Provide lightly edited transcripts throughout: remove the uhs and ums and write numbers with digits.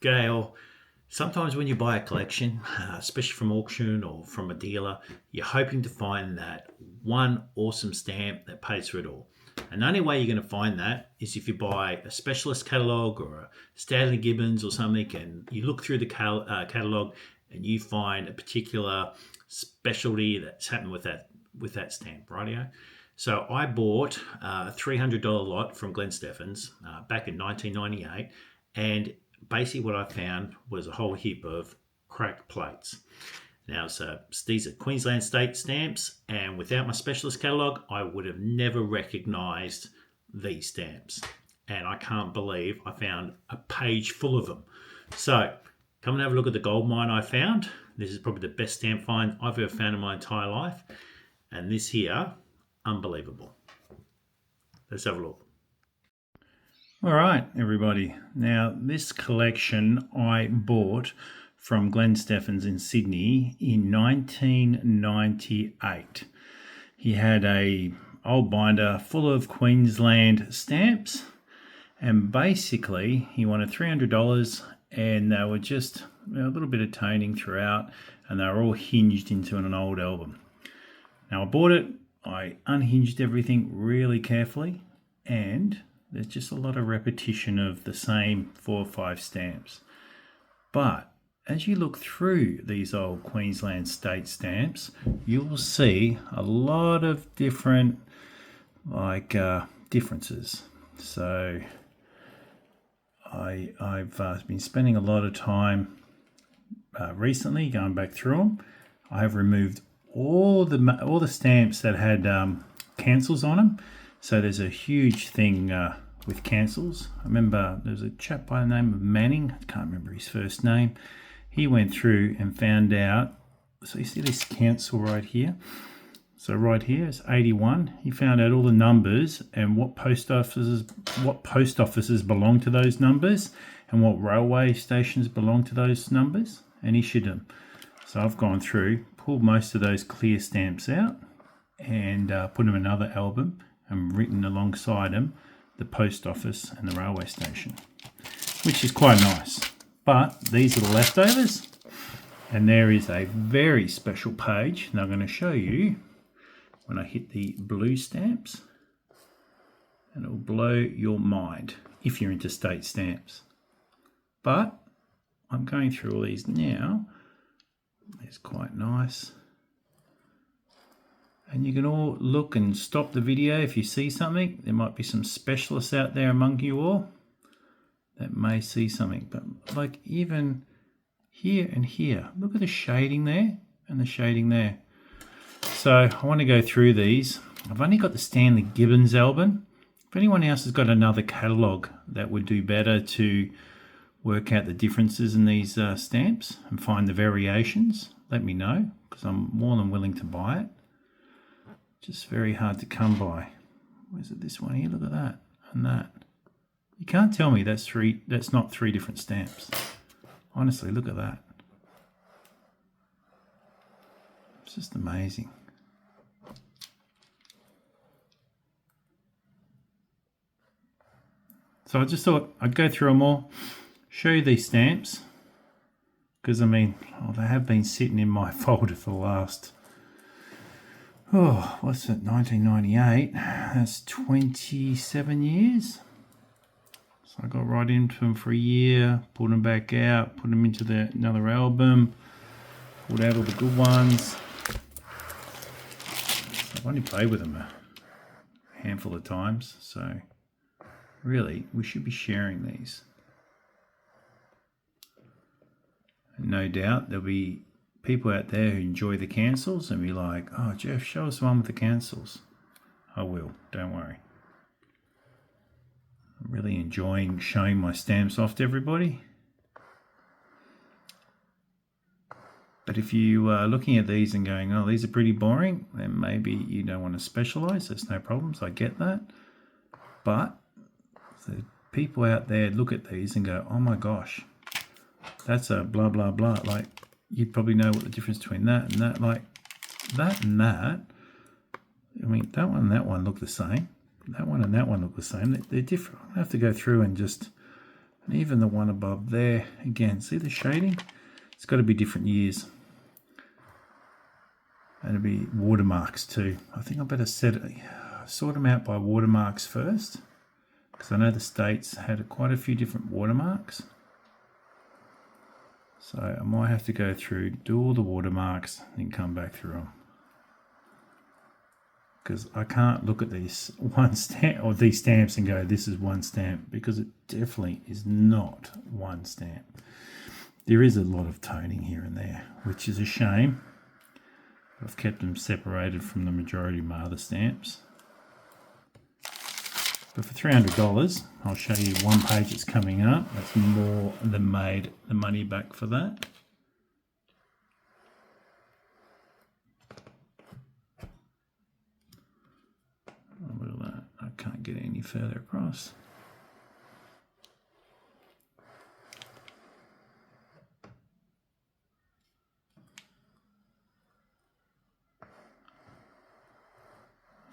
Gail, sometimes when you buy a collection, especially from auction or from a dealer, you're hoping to find that one awesome stamp that pays for it all. And the only way you're going to find that is if you buy a specialist catalogue or a Stanley Gibbons or something, and you look through the catalogue and you find a particular specialty that's happened with that stamp, rightio? So I bought a $300 lot from Glen Stephens back in 1998, and basically what I found was a whole heap of cracked plates. Now, so these are Queensland State stamps, and without my specialist catalogue, I would have never recognised these stamps. And I can't believe I found a page full of them. So, come and have a look at the gold mine I found. This is probably the best stamp find I've ever found in my entire life. And this here, unbelievable. Let's have a look. All right, everybody. Now, this collection I bought from Glen Stephens in Sydney in 1998. He had a old binder full of Queensland stamps, and basically he wanted $300, and they were just a little bit of toning throughout, and they were all hinged into an old album. Now I bought it, I unhinged everything really carefully, and there's just a lot of repetition of the same 4 or 5 stamps. But as you look through these old Queensland State stamps, you will see a lot of different differences. So I've been spending a lot of time recently going back through them. I have removed all the stamps that had cancels on them. So there's a huge thing with cancels. I remember there was a chap by the name of Manning. I can't remember his first name. He went through and found out, so you see this cancel right here? So right here is 81. He found out all the numbers and what post offices belong to those numbers and what railway stations belong to those numbers, and issued them. So I've gone through, pulled most of those clear stamps out and put them in another album and written alongside them the post office and the railway station, which is quite nice. But these are the leftovers, and there is a very special page that I'm going to show you when I hit the blue stamps, and it will blow your mind if you're into state stamps. But I'm going through all these now. It's quite nice. And you can all look and stop the video if you see something. There might be some specialists out there among you all that may see something, but like even here and here, look at the shading there and the shading there. So I want to go through these. I've only got the Stanley Gibbons album. If anyone else has got another catalogue that would do better to work out the differences in these stamps and find the variations, let me know, because I'm more than willing to buy it. Just very hard to come by. Where's it? This one here, look at that and that. You can't tell me that's not 3 different stamps. Honestly, look at that. It's just amazing. So I just thought I'd go through them all, show you these stamps, because I mean, they have been sitting in my folder for the last, what's it, 1998, that's 27 years. So I got right into them for a year, pulled them back out, put them into another album, pulled out all the good ones. I've only played with them a handful of times, so really we should be sharing these. And no doubt there'll be people out there who enjoy the cancels and be like, oh Jeff, show us one with the cancels. I will, don't worry. I'm really enjoying showing my stamps off to everybody. But if you are looking at these and going, oh, these are pretty boring, then maybe you don't want to specialize. There's no problems, I get that. But the people out there look at these and go, oh my gosh, that's a blah, blah, blah. Like, you probably know what the difference between that and that. Like, that and that. I mean, that one and that one look the same. That one and that one look the same. They're different. I have to go through and just And even the one above there, again, see the shading? It's got to be different years. And it'll be watermarks too. I think I better sort them out by watermarks first, because I know the States had quite a few different watermarks. So I might have to go through, do all the watermarks, and then come back through them. Because I can't look at this one stamp or these stamps and go, this is one stamp, because it definitely is not one stamp. There is a lot of toning here and there, which is a shame. I've kept them separated from the majority of my other stamps. But for $300, I'll show you one page that's coming up. That's more than made the money back for that. Oh, look at that. I can't get any further across.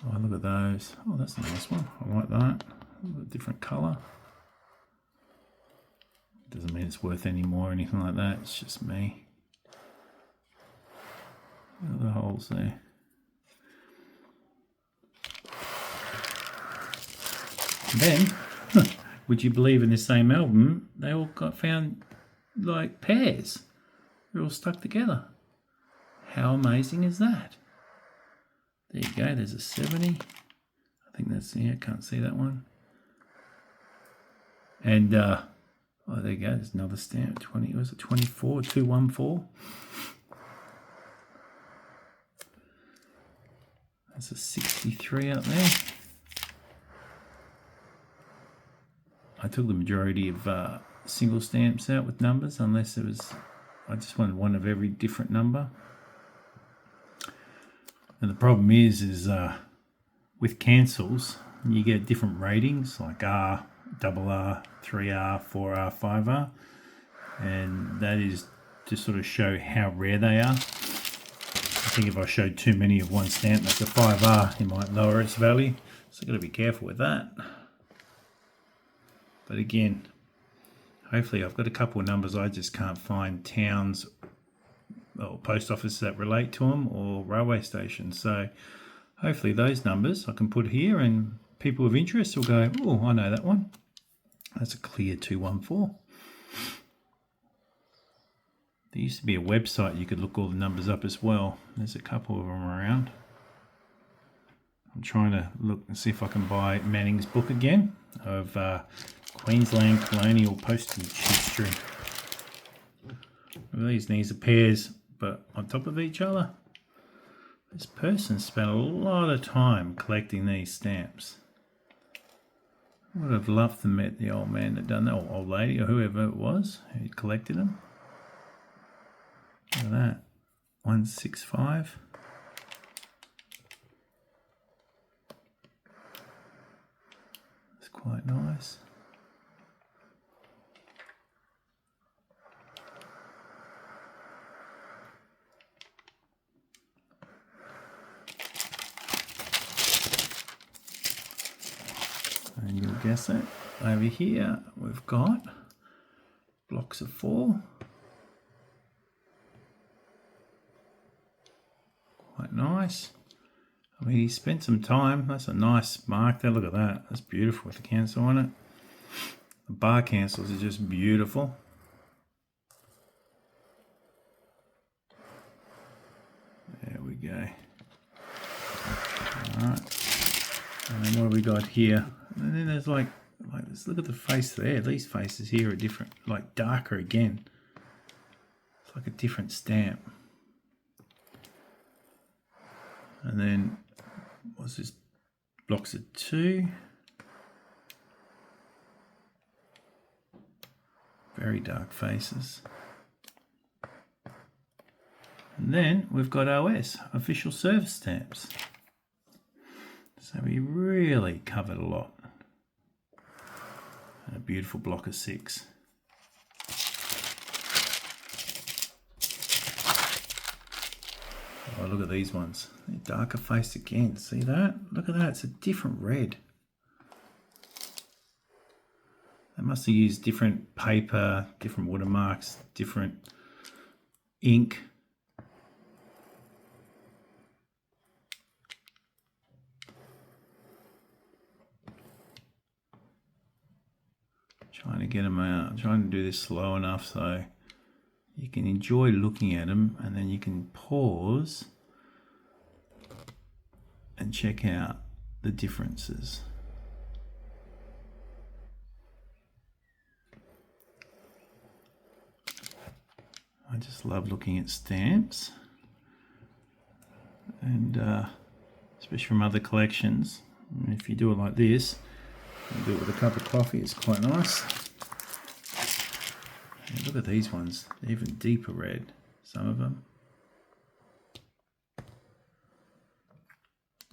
Oh, look at those. Oh, that's a nice one. I like that. A different colour. Doesn't mean it's worth any more or anything like that. It's just me. Look at the holes there. And then, would you believe in this same album, they all got found like pairs. They're all stuck together. How amazing is that? There you go, there's a 70. I think that's, yeah, can't see that one. And, oh, there you go, there's another stamp, 20, was it 24, 214? That's a 63 up there. I took the majority of single stamps out with numbers, unless it was, I just wanted one of every different number. And the problem is with cancels, you get different ratings like R, double R, 3R, 4R, 5R. And that is to sort of show how rare they are. I think if I showed too many of one stamp, that's a 5R, it might lower its value. So I've got to be careful with that. But again, hopefully I've got a couple of numbers I just can't find towns or post offices that relate to them, or railway stations. So hopefully those numbers I can put here, and people of interest will go, oh, I know that one. That's a clear 214. There used to be a website you could look all the numbers up as well. There's a couple of them around. I'm trying to look and see if I can buy Manning's book again of Queensland colonial postage history. These are pairs, but on top of each other. This person spent a lot of time collecting these stamps. I would have loved to met the old man that done that, or old lady, or whoever it was who collected them. Look at that, 165. That's quite nice. And you'll guess it. Over here we've got blocks of 4. Quite nice. I mean, he spent some time. That's a nice mark there. Look at that. That's beautiful with the cancel on it. The bar cancels are just beautiful. There we go. Alright. And then what have we got here? And then there's like this, look at the face there. These faces here are different, like darker again. It's like a different stamp. And then what's this? Blocks of 2. Very dark faces. And then we've got OS, official service stamps. So we really covered a lot. And a beautiful block of 6. Oh, look at these ones. They're darker faced again. See that? Look at that. It's a different red. That must have used different paper, different watermarks, different ink. Trying to get them out. I'm trying to do this slow enough so you can enjoy looking at them, and then you can pause and check out the differences. I just love looking at stamps, and especially from other collections. And if you do it like this, you do it with a cup of coffee, it's quite nice. And look at these ones, they're even deeper red, some of them.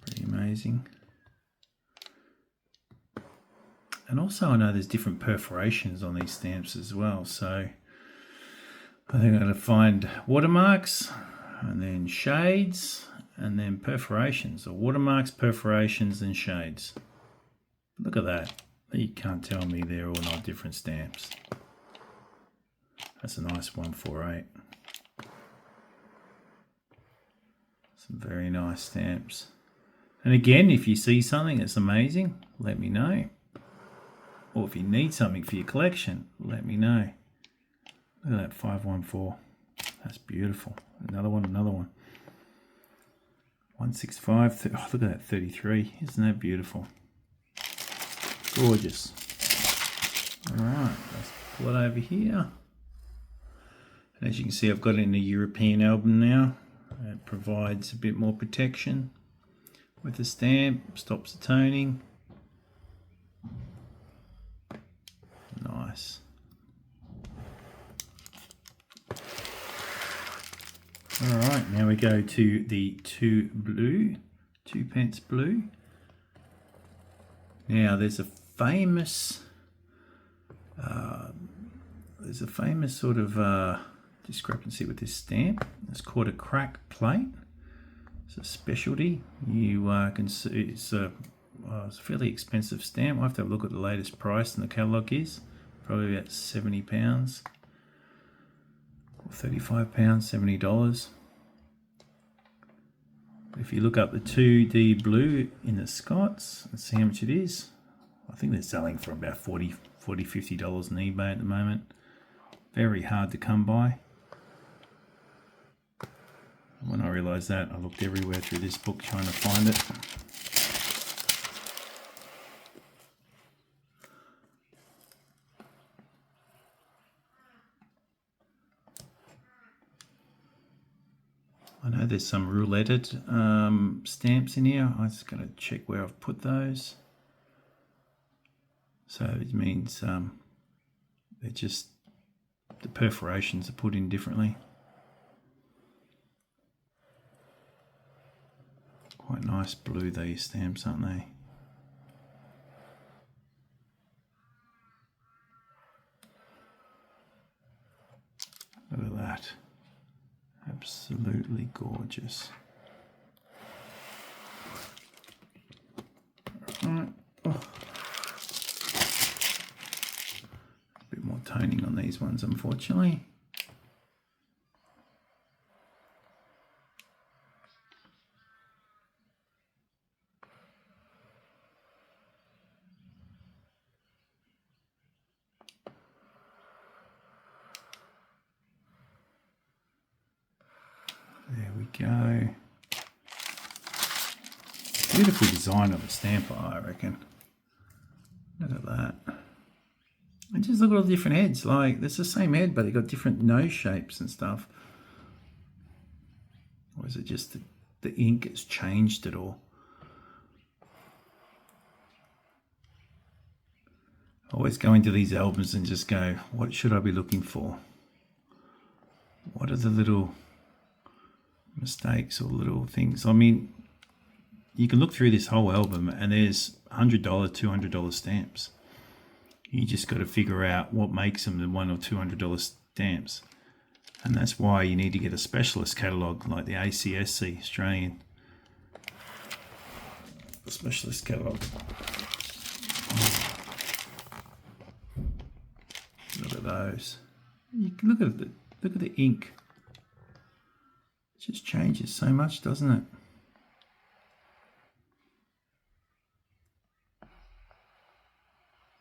Pretty amazing. And also I know there's different perforations on these stamps as well, so I think I'm going to find watermarks and then shades and then perforations, or watermarks, perforations and shades. Look at that. You can't tell me they're all not different stamps. That's a nice 148. Some very nice stamps. And again, if you see something that's amazing, let me know. Or if you need something for your collection, let me know. Look at that 514. That's beautiful. Another one, another one. 165. Oh, look at that 33. Isn't that beautiful? Gorgeous. Alright, let's pull it over here. And as you can see, I've got it in a European album now. It provides a bit more protection with the stamp, stops the toning. Nice. Alright, now we go to the 2 pence blue. Now there's a famous sort of discrepancy with this stamp. It's called a crack plate. It's a specialty. You can see it's a fairly expensive stamp. I have to have a look at the latest price and the catalogue is probably about £70 or £35, $70. If you look up the 2D blue in the Scots and see how much it is, I think they're selling for about $40, $50 on eBay at the moment. Very hard to come by. When I realised that, I looked everywhere through this book trying to find it. I know there's some rouletted stamps in here. I just got to check where I've put those. So it means they're just, the perforations are put in differently. Quite nice blue, these stamps, aren't they? Look at that. Absolutely gorgeous. Right. Oh. A bit more toning on these ones, unfortunately. There we go. Beautiful design of a stamper, I reckon. Look at that. And just look at all the different heads. Like, it's the same head, but they've got different nose shapes and stuff. Or is it just the ink has changed it all? I always go into these albums and just go, what should I be looking for? What are the little mistakes or little things? I mean, you can look through this whole album and there's $100, $200 stamps. You just got to figure out what makes them the $100 or $200 stamps. And that's why you need to get a specialist catalogue like the ACSC, Australian Specialist Catalogue. at those. You can look at the ink. It just changes so much, doesn't it?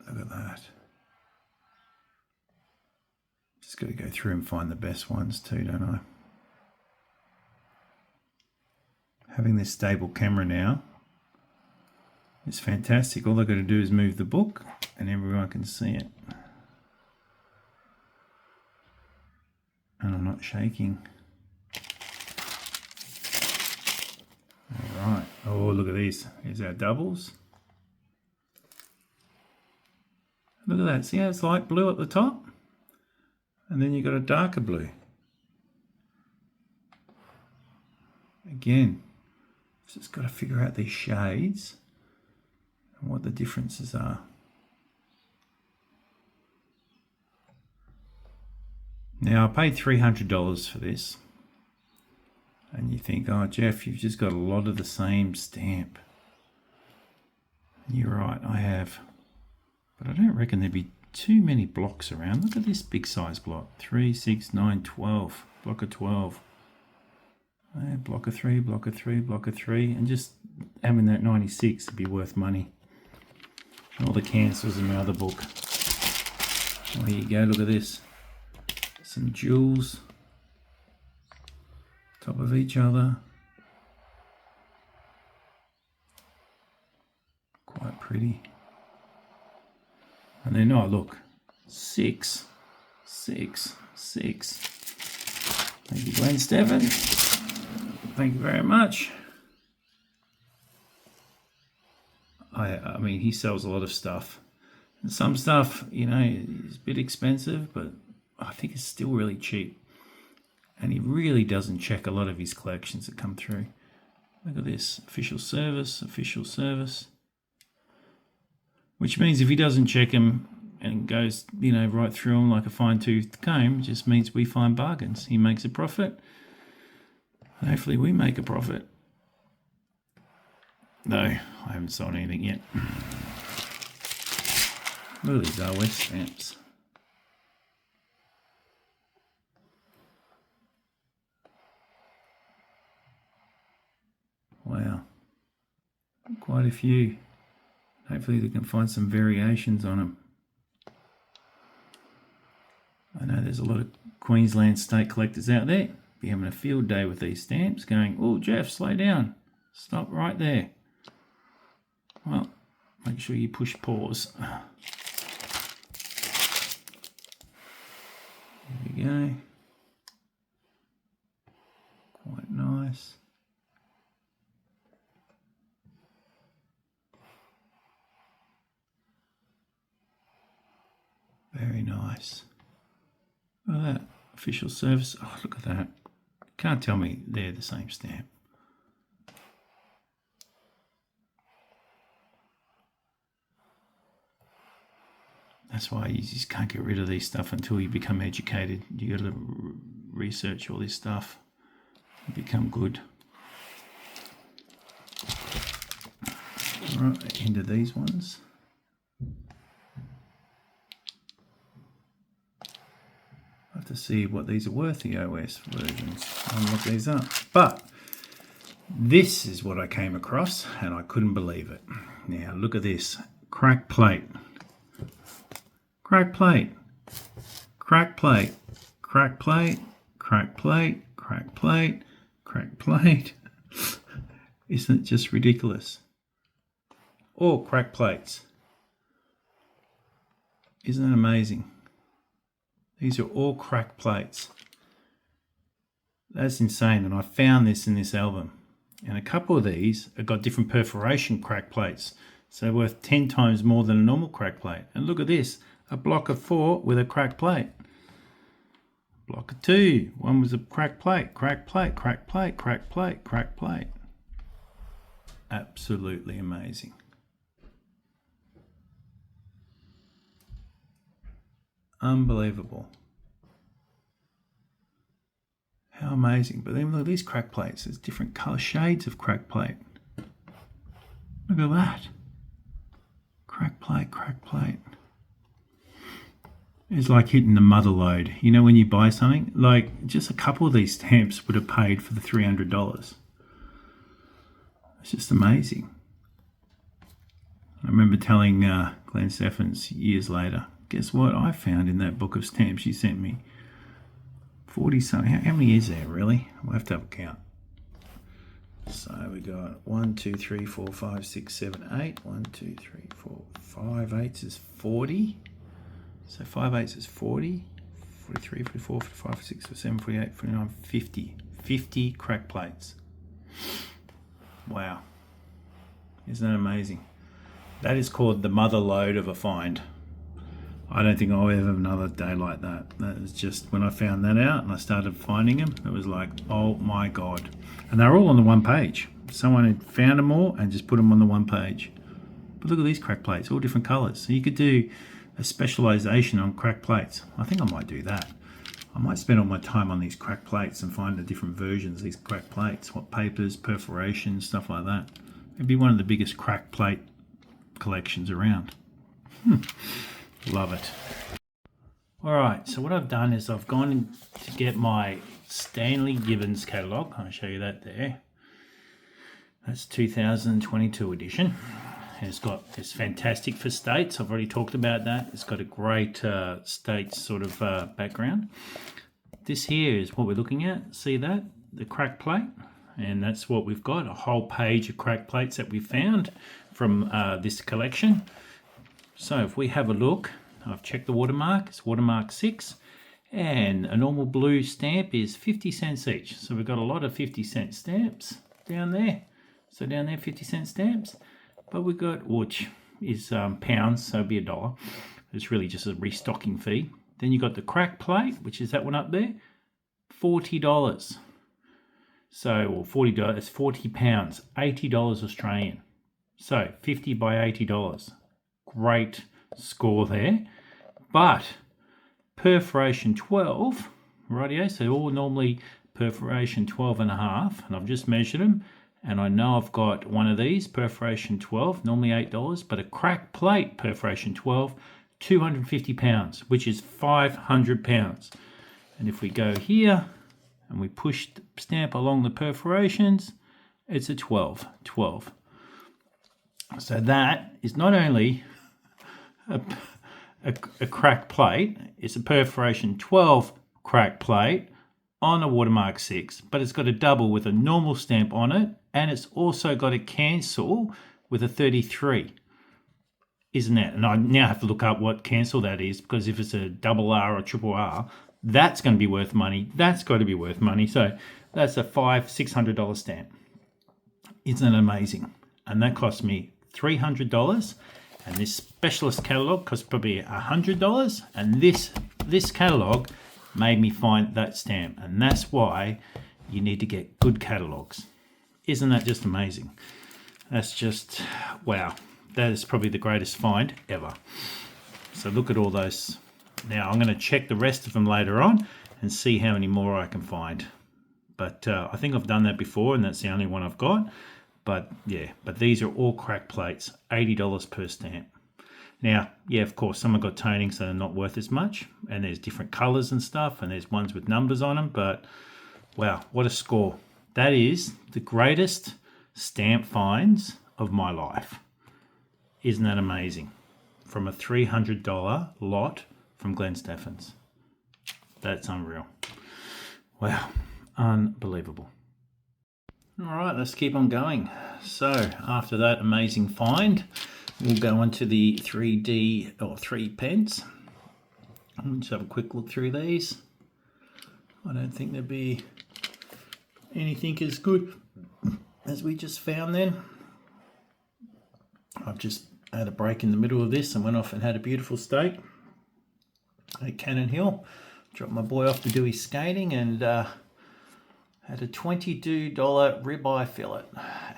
Look at that. Just got to go through and find the best ones too, don't I? Having this stable camera now is fantastic. All I've got to do is move the book and everyone can see it. And I'm not shaking. All right. Oh, look at these. Here's our doubles. Look at that. See how it's light blue at the top? And then you've got a darker blue. Again, just got to figure out these shades and what the differences are. Now, I paid $300 for this. And you think, oh, Jeff, you've just got a lot of the same stamp. And you're right, I have. But I don't reckon there'd be too many blocks around. Look at this big size block. 3, 6, 9, 12. Block of 12. Block of 3, block of 3, block of 3. And just having that 96 would be worth money. And all the cancels in my other book. Well, here you go, look at this. Some jewels. Top of each other. Quite pretty. And then, oh look, 6, 6, 6. Thank you, Glen Stephens. Thank you very much. I mean, he sells a lot of stuff. And some stuff, you know, is a bit expensive, but I think it's still really cheap. And he really doesn't check a lot of his collections that come through. Look at this, official service, official service. Which means if he doesn't check them and goes, you know, right through them like a fine-toothed comb, it just means we find bargains. He makes a profit. And hopefully we make a profit. No, I haven't sold anything yet. Look at these ROS stamps. Wow. Quite a few. Hopefully they can find some variations on them. I know there's a lot of Queensland State collectors out there. Be having a field day with these stamps going, oh, Jeff, slow down. Stop right there. Well, make sure you push pause. There we go. Quite nice. Very nice. Look at that. Official service. Oh, look at that. Can't tell me they're the same stamp. That's why you just can't get rid of these stuff until you become educated. You got to research all this stuff and become good. All right, into these ones. I have to see what these are worth, the OS versions. I'll look these up. But this is what I came across and I couldn't believe it. Now look at this. Crack plate. Crack plate. Crack plate. Crack plate. Crack plate. Crack plate. Crack plate. Isn't it just ridiculous? All crack plates. Isn't it amazing? These are all crack plates. That's insane. And I found this in this album. And a couple of these have got different perforation crack plates. So they're worth 10 times more than a normal crack plate. And look at this. A block of 4 with a crack plate. Block of 2. One was a crack plate. Crack plate. Crack plate. Crack plate. Crack plate. Absolutely amazing. Unbelievable. How amazing. But then look at these crack plates. There's different color shades of crack plate. Look at that. Crack plate, crack plate. It's like hitting the mother lode. You know, when you buy something, like just a couple of these stamps would have paid for the $300. It's just amazing. I remember telling Glen Stephens years later, guess what I found in that book of stamps she sent me? 40 something. How many is there really? We'll have to have a count. So we got 1, 2, 3, 4, 5, 6, 7, 8. 1, 2, 3, 4, 5 eighths is 40. So 5 eighths is 40. 43, 44, 45, 46, 47, 48, 49, 50. 50 crack plates. Wow. Isn't that amazing? That is called the mother lode of a find. I don't think I'll ever have another day like that. That is just, when I found that out and I started finding them, it was like, oh my God. And they're all on the one page. Someone had found them all and just put them on the one page. But look at these crack plates, all different colors. So you could do a specialization on crack plates. I think I might do that. I might spend all my time on these crack plates and find the different versions of these crack plates, what papers, perforations, stuff like that. It'd be one of the biggest crack plate collections around. Love it. All right, so what I've done is I've gone in to get my Stanley Gibbons catalogue. I'll show you that there. That's 2022 edition. It's fantastic for states. I've already talked about that. It's got a great states sort of background. This here is what we're looking at. See that? The crack plate. And that's what we've got, a whole page of crack plates that we found from this collection. So if we have a look, I've checked the watermark, it's watermark 6, and a normal blue stamp is 50 cents each. So we've got a lot of 50-cent stamps down there. So down there, 50-cent stamps. But we've got, which is pounds, so it'd be $1. It's really just a restocking fee. Then you've got the crack plate, which is that one up there, $40. So, or $40, it's 40 pounds, $80 Australian. So 50 by $80. Great score there. But perforation 12, rightio, so all normally perforation 12.5, and I've just measured them, and I know I've got one of these, perforation 12, normally $8, but a crack plate perforation 12, 250 pounds, which is 500 pounds. And if we go here, and we push the stamp along the perforations, it's a 12. So that is not only a crack plate, it's a perforation 12 crack plate on a watermark 6, but it's got a double with a normal stamp on it, and it's also got a cancel with a 33. Isn't that? And I now have to look up what cancel that is, because if it's a double R or triple R, that's going to be worth money. That's got to be worth money. So that's a $600 stamp. Isn't it amazing? And that cost me $300. And this specialist catalogue cost probably $100. And this catalogue made me find that stamp. And that's why you need to get good catalogues. Isn't that just amazing? That's just, wow. That is probably the greatest find ever. So look at all those. Now I'm going to check the rest of them later on and see how many more I can find. But I think I've done that before, and that's the only one I've got. But yeah, but these are all crack plates, $80 per stamp. Now, yeah, of course, some have got toning, so they're not worth as much. And there's different colors and stuff, and there's ones with numbers on them. But wow, what a score. That is the greatest stamp finds of my life. Isn't that amazing? From a $300 lot from Glen Stephens. That's unreal. Wow, unbelievable. All right, let's keep on going. So after that amazing find, we'll go on to the 3D or 3 pence. Let's have a quick look through these. I don't think there'd be anything as good as we just found then. I've just had a break in the middle of this and went off and had a beautiful steak at Cannon Hill. Dropped my boy off to do his skating and had a $22 ribeye fillet.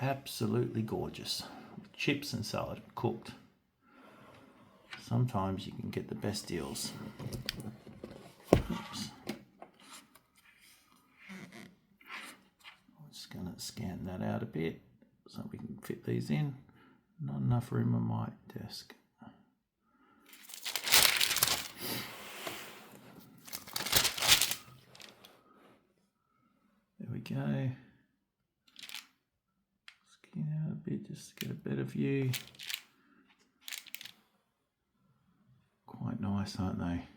Absolutely gorgeous. With chips and salad, cooked. Sometimes you can get the best deals. Oops. I'm just going to scan that out a bit so we can fit these in. Not enough room on my desk. go. Skin out a bit just to get a better view. Quite nice, aren't they?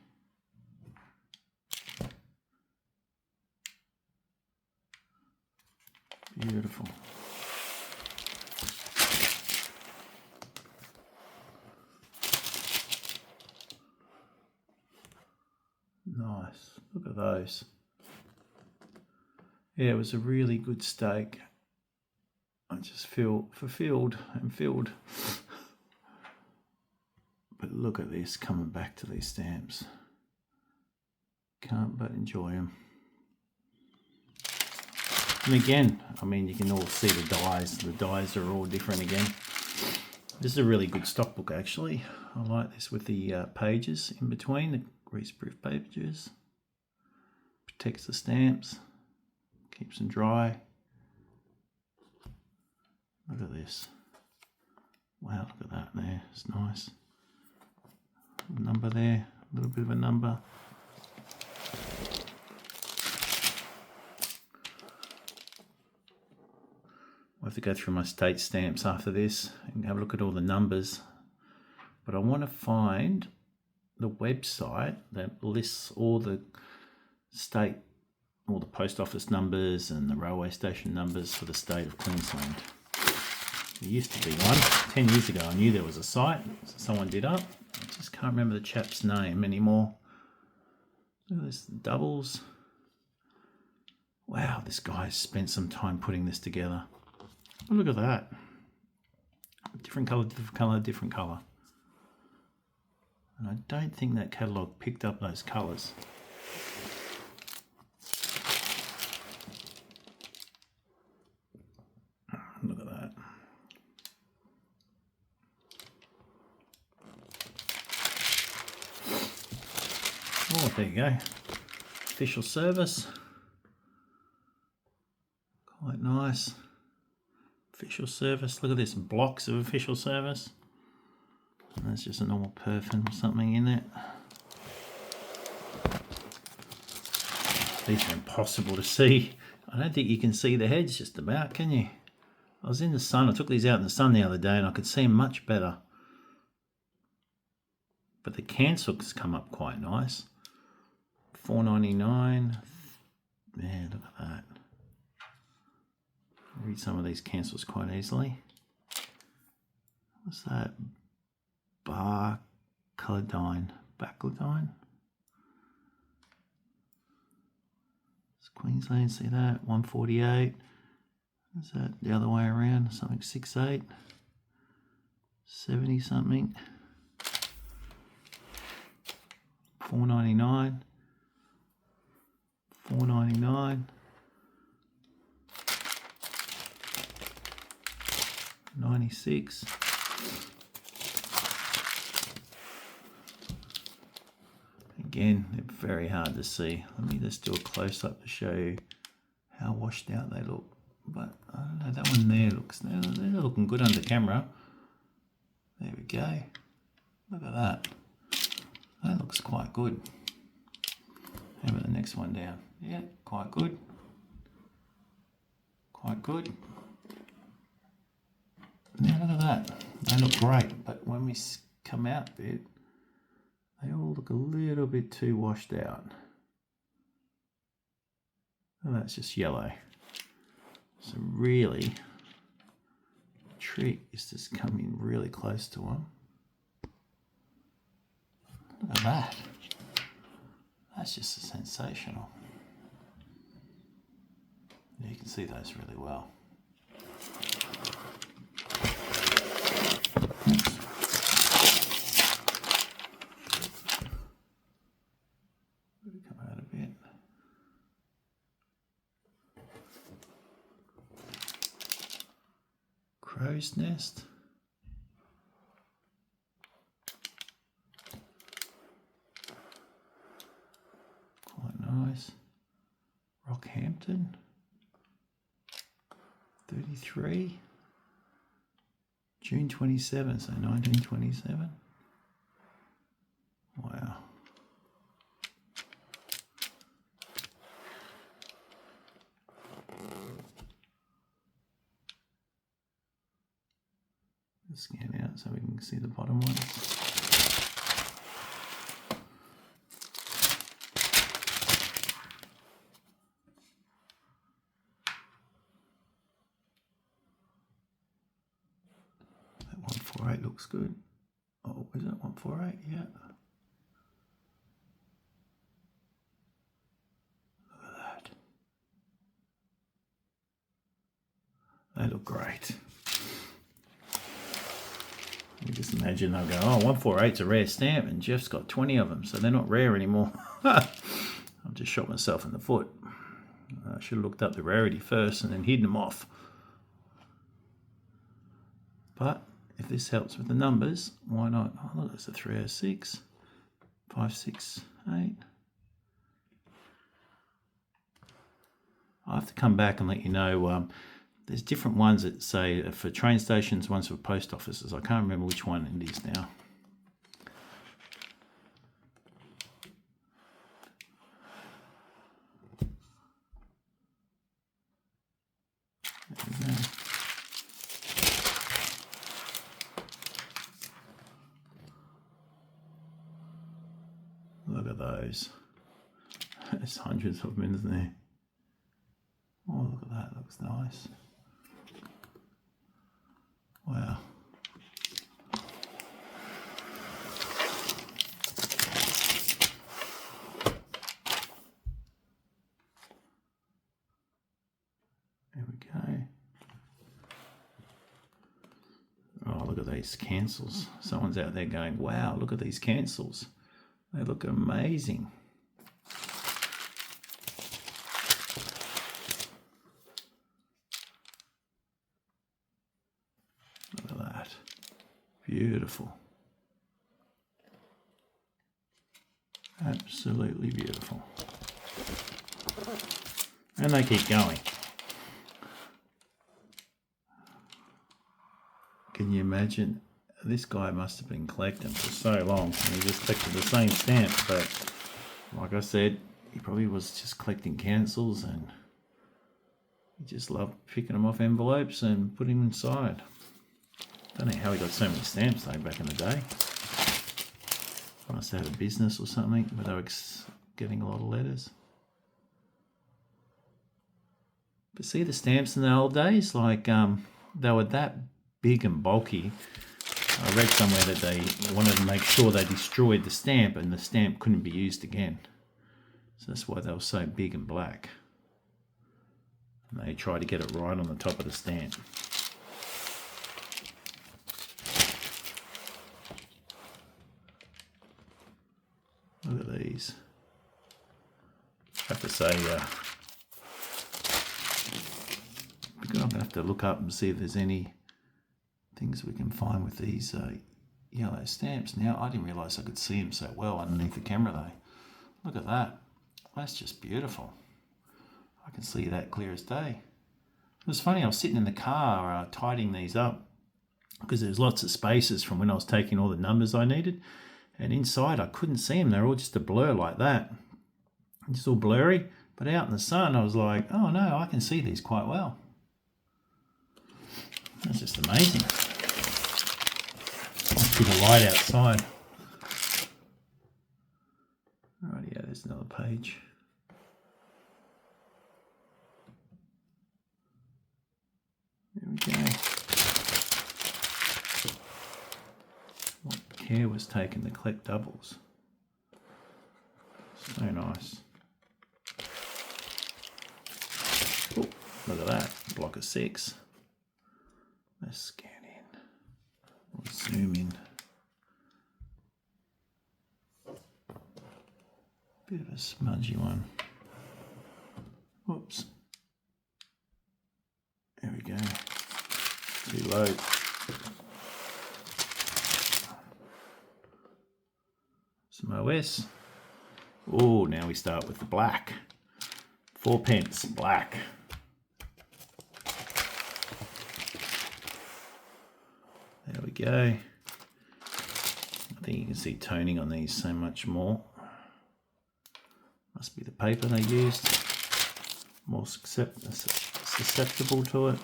Beautiful. Nice. Look at those. Yeah, it was a really good steak. I just feel fulfilled and filled. But look at this, coming back to these stamps. Can't but enjoy them. And again, I mean, you can all see the dies. The dies are all different again. This is a really good stockbook, actually. I like this with the pages in between, the greaseproof pages. Protects the stamps. Keeps them dry. Look at this. Wow, look at that there. It's nice. Number there. A little bit of a number. I'll have to go through my state stamps after this and have a look at all the numbers. But I want to find the website that lists all the state, all the post office numbers and the railway station numbers for the state of Queensland. There used to be one. 10 years ago I knew there was a site, so someone did up. I just can't remember the chap's name anymore. Look at this, doubles. Wow, this guy's spent some time putting this together. Oh, look at that. Different colour, different colour, different colour. And I don't think that catalogue picked up those colours. Look at that. Oh, there you go. Official service. Quite nice. Official service. Look at this, blocks of official service. And that's just a normal perfume or something in it. These are impossible to see. I don't think you can see the heads just about, can you? I was in the sun. I took these out in the sun the other day and I could see them much better. But the cancels come up quite nice. $4.99. Yeah, look at that. Read some of these cancels quite easily. What's that? Bacladine. It's Queensland, see that? 148. Is that the other way around? Something 68. 70 something. $4.99. $4.99. 96. Again, they're very hard to see. Let me just do a close-up to show you how washed out they look. But I don't know, that one there looks, they're looking good under camera. There we go. Look at that. That looks quite good. How about the next one down? Yeah, quite good. Quite good. Now look at that. They look great, but when we come out a bit, they all look a little bit too washed out. And that's just yellow. So really, the trick is just come in really close to them. Look at that. That's just sensational. Yeah, you can see those really well. Come out a bit. Crow's nest. Quite nice. Rockhampton. 33. June 27, so 1927. Wow. scan out so we can see the bottom ones. That 148 looks good. Oh, is that 148? Yeah. Look at that. They look great. You just imagine they'll go, oh, 148's a rare stamp, and Jeff's got 20 of them, so they're not rare anymore. I've just shot myself in the foot. I should have looked up the rarity first and then hidden them off. But if this helps with the numbers, why not? Oh, look, there's a 306, 568. I'll have to come back and let you know. There's different ones that say for train stations, ones for post offices. I can't remember which one it is now. There we go. Look at those. There's hundreds of them, isn't there? Oh, look at that. Looks nice. Wow. There we go. Oh, look at these cancels. Someone's out there going, wow, look at these cancels. They look amazing. Look at that. Beautiful. Absolutely beautiful. And they keep going. Can you imagine? This guy must have been collecting for so long, and he just collected the same stamps, but like I said, he probably was just collecting cancels and he just loved picking them off envelopes and putting them inside. Don't know how he got so many stamps though back in the day. Must have had a business or something where they were getting a lot of letters. But see the stamps in the old days, like they were that big and bulky. I read somewhere that they wanted to make sure they destroyed the stamp and the stamp couldn't be used again. So that's why they were so big and black. And they tried to get it right on the top of the stamp. Look at these. I have to say, I'm going to have to look up and see if there's any things we can find with these yellow stamps. Now, I didn't realise I could see them so well underneath the camera though. Look at that. That's just beautiful. I can see that clear as day. It was funny, I was sitting in the car tidying these up because there's lots of spaces from when I was taking all the numbers I needed, and inside I couldn't see them. They're all just a blur like that. Just all blurry, but out in the sun I was like, oh no, I can see these quite well. That's just amazing. Must be the light outside. Right, yeah, there's another page. There we go. What care was taken to collect doubles. So nice. Oh, look at that, block of 6. Let's scan in. We'll zoom in. Bit of a smudgy one. Whoops. There we go. Reload. Some OS. Oh, now we start with the black. 4 pence, black. There we go. I think you can see toning on these so much more. Must be the paper they used. More susceptible to it.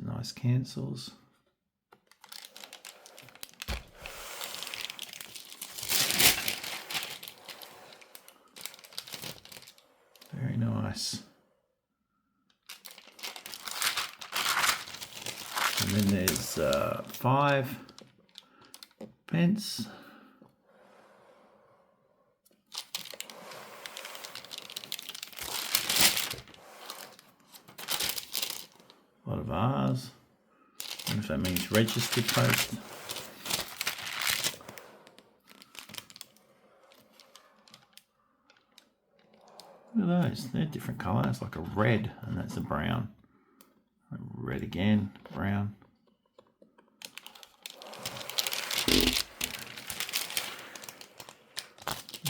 Some nice cancels. Very nice. And then there's 5 pence. A lot of R's. I wonder if that means registered post. Look at those. They're different colour. It's like a red, and that's a brown. Red again, brown. There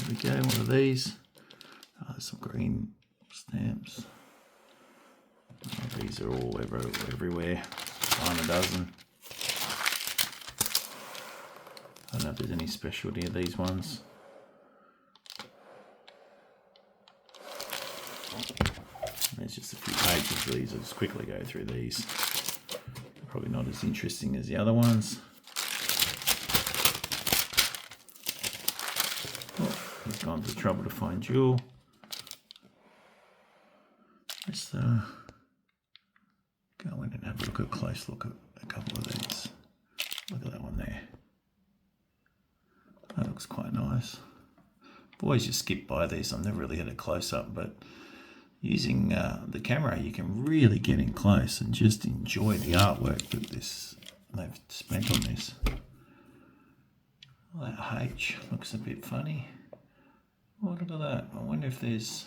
we go, one of these. Oh, there's some green stamps. Oh, these are all everywhere. Find a dozen. I don't know if there's any specialty of these ones. There's just a few pages of these. I'll just quickly go through these. Probably not as interesting as the other ones. Oh, he's gone to the trouble to find Jewel. Let's go in and have a close look at a couple of these. Look at that one there. That looks quite nice. I've always just skipped by these. I've never really had a close up, but using the camera, you can really get in close and just enjoy the artwork that they've spent on this. Well, that H looks a bit funny. Oh, look at that. I wonder if there's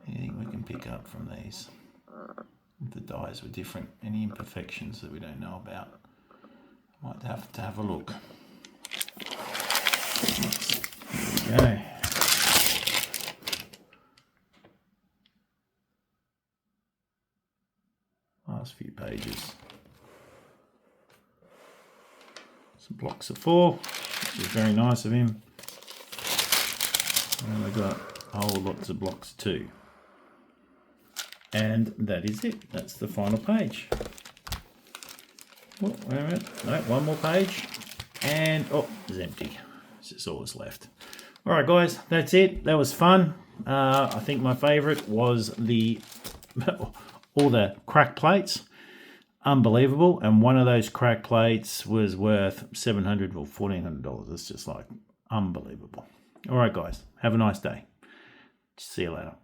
anything we can pick up from these. If the dies were different, any imperfections that we don't know about. Might have to have a look. There we go. Last few pages. Some blocks of 4, which is very nice of him. And we've got whole lots of blocks of 2. And that is it. That's the final page. Oh, wait a minute. No, one more page. And, oh, it's empty. It's all that's left. All right, guys, that's it. That was fun. I think my favourite was all the crack plates. Unbelievable. And one of those crack plates was worth $700 or $1,400. It's just like unbelievable. All right, guys, have a nice day. See you later.